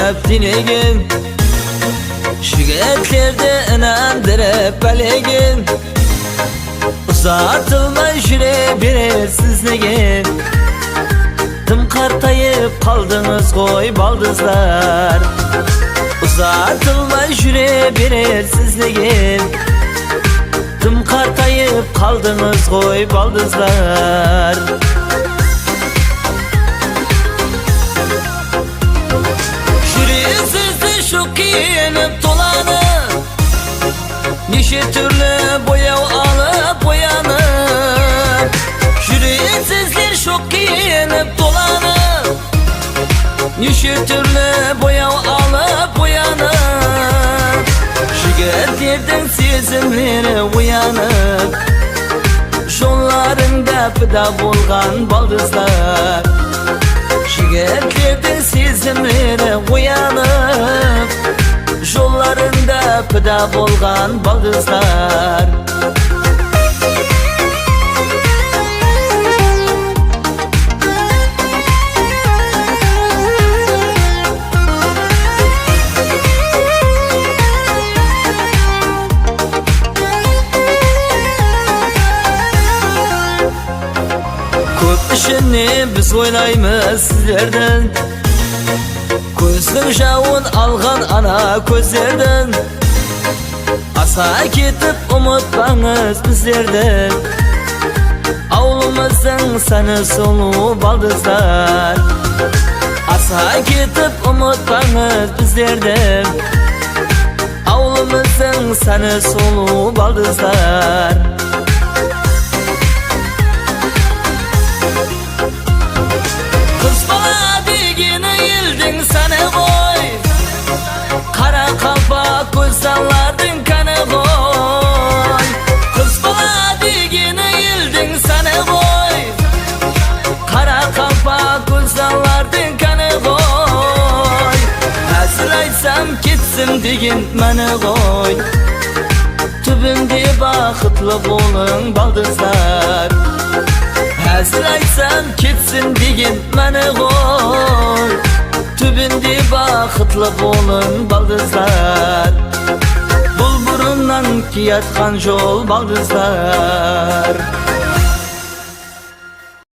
dep diligim, şigetlerde inandırıp beligim. Uzatılmay yüreğe sizligim. Tım kartayıp kaldınız koy baldızlar. Uzatılmay yüreğe sizligim. Tım kartayıp kaldınız koy baldızlar. Yüreğsizdi şu kiyinip dolanıp, nice türlü boyav alıp boyanıp. Yüreğsizler şu kiyinip dolanıp, nice türlü boyav alıp boyanıp. Şigetlerden sezimleri uyanıp, şonlarında pıda bolgan baldızlar. Şigetlerden sezimleri uyanıp, şonlarında pıda bolgan baldızlar. Köp işini biz oylaymiz sizlerden, Gözün javun algan ana gözlerden. Asa ketip umutmanız bizlerden, Avlumuzun sani solu baldızlar. Asa ketip umutmanız bizlerden, Avlumuzun sani solu baldızlar. Kız bala degini yildin sana koy, kara kalpak güzellardın kanı koy. Kız bala degini yildin sana koy, kara kalpak güzellardın kanı koy. Hazır aytsam ketsin degin meni koy, tübünde bakıtlı bolun baldızlar. Hazır aytsam ketsin degin meni koy, tübünde bakıtlı bolun baldızlar. Bul burundan ki yatkan jol baldızlar.